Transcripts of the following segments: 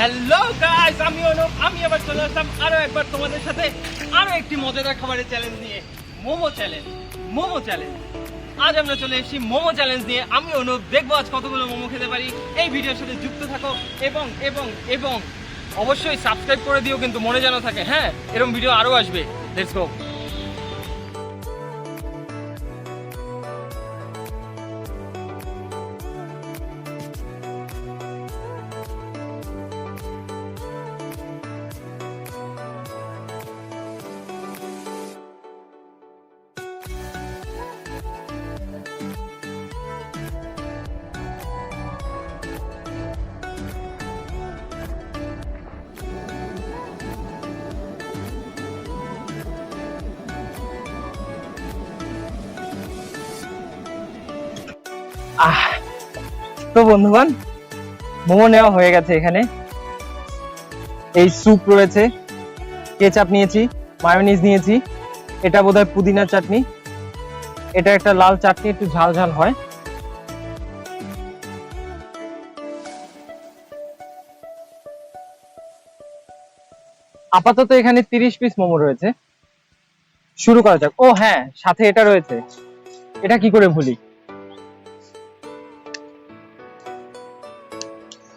Hello guys, আমি অনুপ। আমি আবার চলে আসলাম আরো একবার তোমাদের সাথে আরো একটি মজাদার খাবারের চ্যালেঞ্জ নিয়ে। মোমো চ্যালেঞ্জ। আজ আমরা চলে এসেছি মোমো চ্যালেঞ্জ নিয়ে। আমি অনুপ, দেখবো আজ কতগুলো মোমো খেতে পারি। এই ভিডিওর সাথে যুক্ত থাকো এবং এবং এবং অবশ্যই সাবস্ক্রাইব করে দিও, কিন্তু মনে যেন থাকে। হ্যাঁ, এরকম ভিডিও আরো আসবে। Let's go. তো বন্ধুগণ, মোমো নেওয়া হয়ে গেছে। এখানে এই স্যুপ রয়েছে, কেচাপ নিয়েছি, মায়োনিজ নিয়েছি, এটা বোধহয় পুদিনা চাটনি, এটা একটা লাল চাটনি, একটু ঝাল ঝাল হয়। আপাতত এখানে 30 পিস মোমো রয়েছে। শুরু করা যাক। ও হ্যাঁ, সাথে এটা রয়েছে, এটা কি করে ভুলি।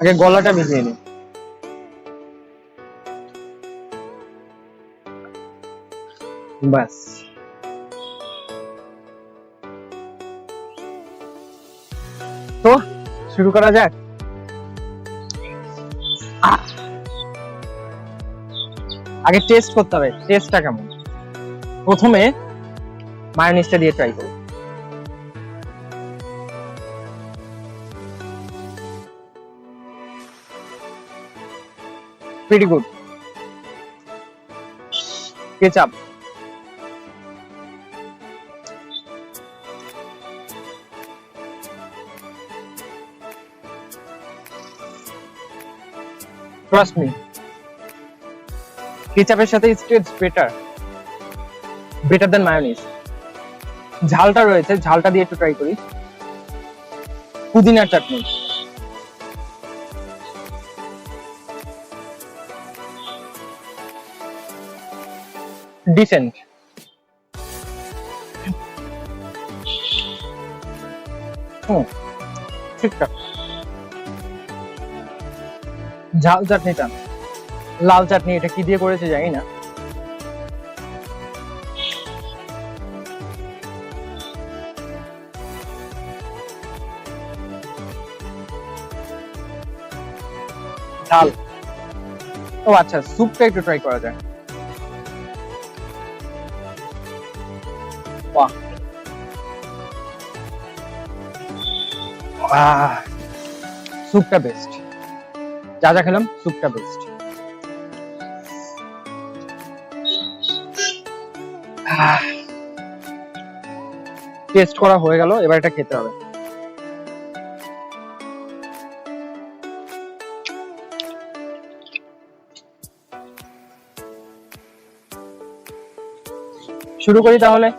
আগে গলাটা ভিজিয়ে নি। বাস, তো শুরু করা যাক। আগে টেস্ট করতে হবে, টেস্টটা কেমন। প্রথমে মায়োনিজটা দিয়ে ট্রাই করব। Pretty good. Ketchup, trust me, কেচাপের সাথে ইটস বেটার দেন মায়োনিজ। ঝালটা রয়েছে, ঝালটা দিয়ে একটু ট্রাই করি। পুদিনার চাটনি, ডিসেন্ট। ঠিকঠাক। ঝাল চাটনিটা, লাল চাটনি, এটা কি দিয়ে করেছে জানি না। ঝাল। ও আচ্ছা, স্যুপটা একটু ট্রাই করা যায়। বাহ, স্যুপটা বেস্ট। যা যা খেলাম, স্যুপটা বেস্ট। টেস্ট করা হয়ে গেল, এবার এটা খেতে হবে। শুরু করি তাহলে।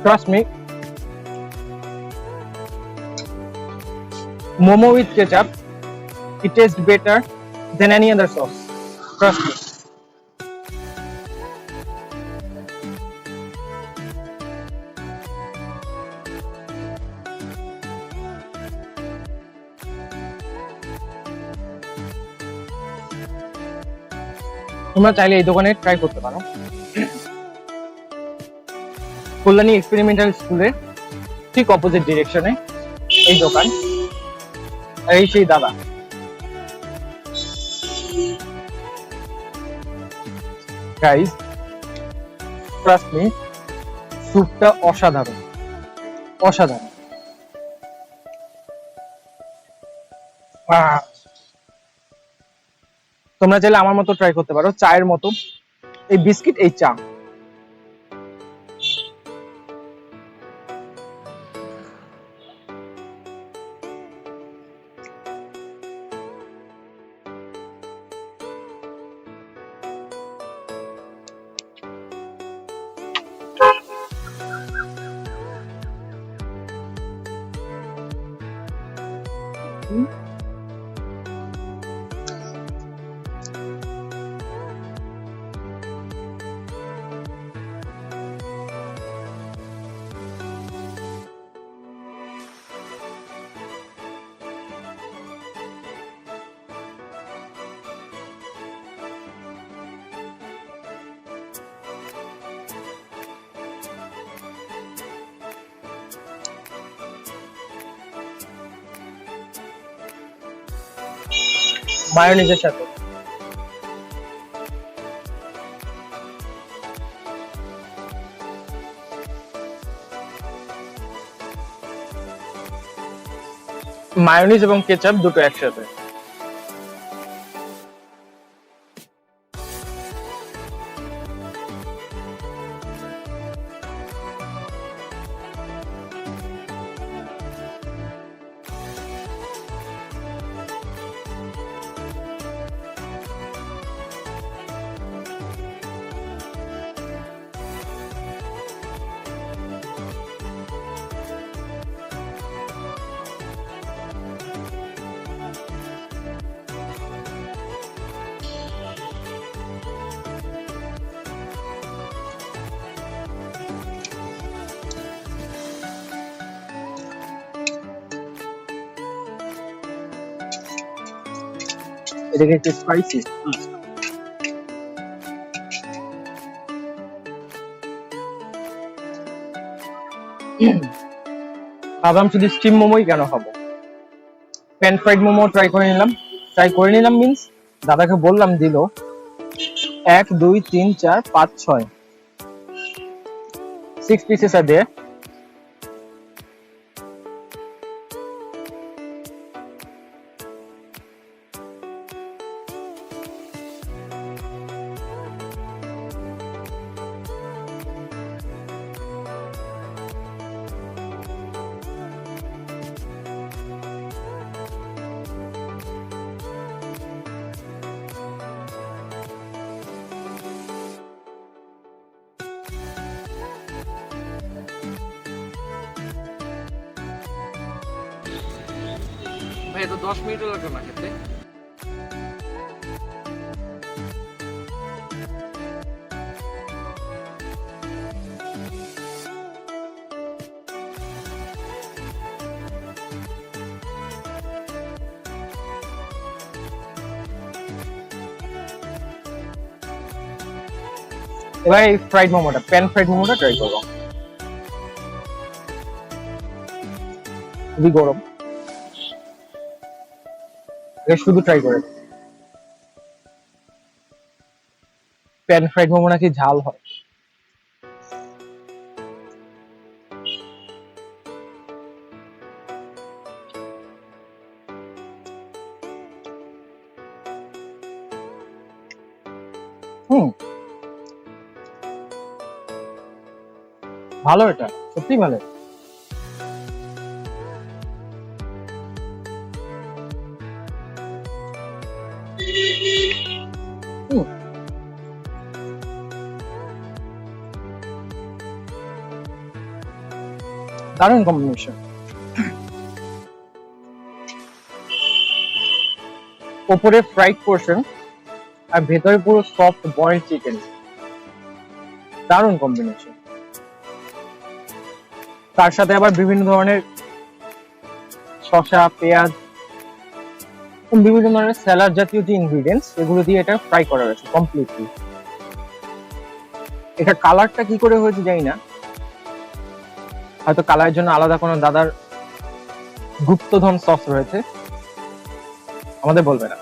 Trust me, momo with ketchup, it tastes better than any other sauce. Trust me. তোমরা চাইলে এই দোকানে ট্রাই করতে পারো। কল্যাণী এক্সপেরিমেন্টাল স্কুলের ঠিক অপোজিট ডিরেকশনে এই দোকান। আর এই সেই দাদা। গাইস, ট্রাস্ট মি, স্যুপটা অসাধারণ, অসাধারণ। তোমরা চাইলে আমার মতো ট্রাই করতে পারো, চায়ের মতো। এই বিস্কিট, এই চা, মায়োনিজের সাথে। মায়োনিজ এবং কেচাপ দুটো একসাথে। এটা কি একটু স্পাইসি? ভাবলাম শুধু স্টিম মোমোই কেন খাবো, প্যান ফ্রাইড মোমো ট্রাই করে নিলাম মিন্স দাদাকে বললাম, দিল 1 2 3 4 5 6 6 pieces are there. ভাই তো 10 মিনিটও লাগবে না খেতে। এবার এই ফ্রাইড মোমোটা, প্যান ফ্রাইড মোমোটা ট্রাই করবো। খুবই গরম, শুধু ট্রাই করে। প্যান ফ্রাইড মোমো নাকি ঝাল হয়। ভালো, এটা সত্যি ভালো। দারুণ কম্বিনেশন। উপরে ফ্রাইড পোর্শন আর ভেতরে পুরো সফট বয়েলড চিকেন, দারুণ কম্বিনেশন। তার সাথে আবার বিভিন্ন ধরনের শসা, পেঁয়াজ, বিভিন্ন ধরনের স্যালাড জাতীয় যে ইনগ্রিডিয়েন্টস, এগুলো দিয়ে এটা ফ্রাই করা হয়েছে কমপ্লিটলি। এটা কালারটা কি করে হয়েছে জানি না, হয়তো কালারের জন্য আলাদা কোনো দাদার গুপ্তধন সস রয়েছে, আমাদের বলবে না।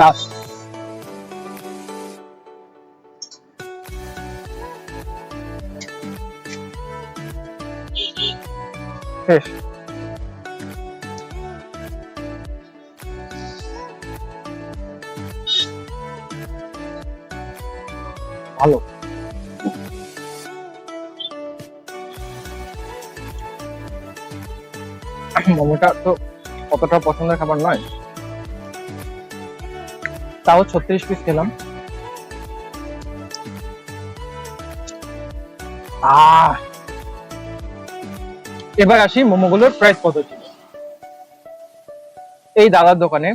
লাস্ট শেষ। ভালো। মোমোটা তো অতটা পছন্দের খাবার নয়, তাও 36 পিস খেলাম। এবার আসি মোমোগুলোর প্রাইস কত ছিল। এই দাদার দোকানে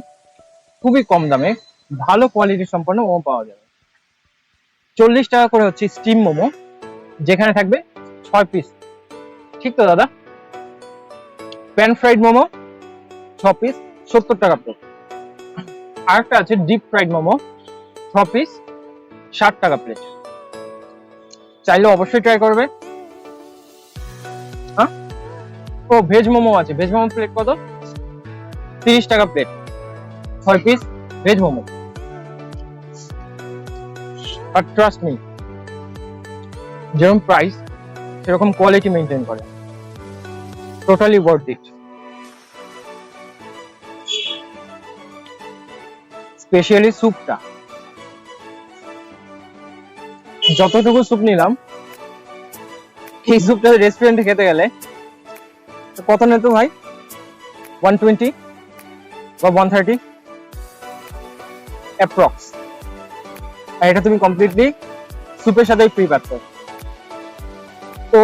খুবই কম দামে ভালো কোয়ালিটি সম্পন্ন মোমো পাওয়া যাবে। 40 টাকা করে হচ্ছে স্টিম মোমো, যেখানে থাকবে 6 পিস। ঠিক তো দাদা? প্যান ফ্রাইড মোমো 6 পিস 70 টাকা প্লেট। আরেকটা আছে ডিপ ফ্রাইড মোমো 6 পিস 60 টাকা প্লেট। চাইলে অবশ্যই ট্রাই করবে। হ্যাঁ, ও ভেজ মোমো আছে। ভেজ মোমো প্লেট কত? 30 টাকা প্লেট, 6 পিস ভেজ মোমো। আর ট্রাস্ট মি, যেরকম প্রাইস সেরকম কোয়ালিটি মেনটেন করে। Totally worth it. স্পেশালি স্যুপটা, যতটুকু স্যুপ নিলাম, এই স্যুপটা রেস্টুরেন্টে খেতে গেলে কত নিত ভাই? 120 বা 130 অ্যাপ্রক্স। আর এটা তুমি কমপ্লিটলি স্যুপের সাথেই ফ্রি পাচ্ছ। ও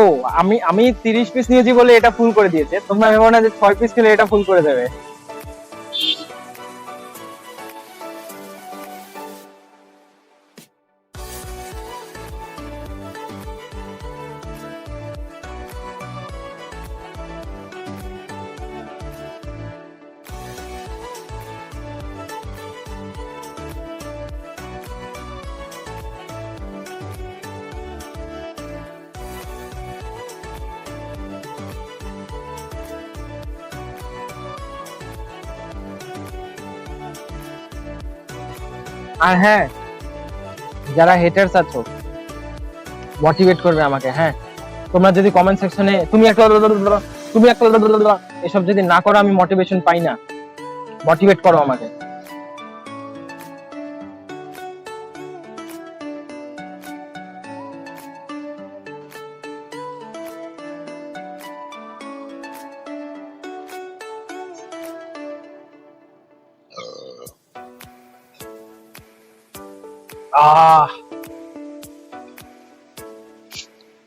আমি 30 পিস নিয়েছি বলে এটা ফুল করে দিয়েছে। তোমরা ভেবো না যে 6 পিস খেলে এটা ফুল করে দেবে। আর হ্যাঁ, যারা হেটার্স আছো, মোটিভেট করবে আমাকে। হ্যাঁ, তোমরা যদি কমেন্ট সেকশনে তুমি একটা এসব যদি না করো, আমি মোটিভেশন পাই না। মোটিভেট করো আমাকে। আহ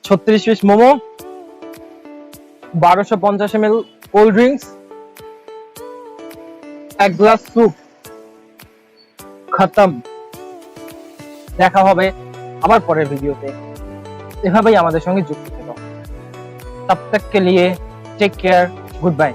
36 piece momo, 1250 ml cold drinks, 1 glass soup, খতম। দেখা হবে আবার পরের ভিডিওতে। এভাবেই আমাদের সঙ্গে যুক্ত থেকো। তব তক কে লিয়ে টেক কেয়ার, গুড বাই।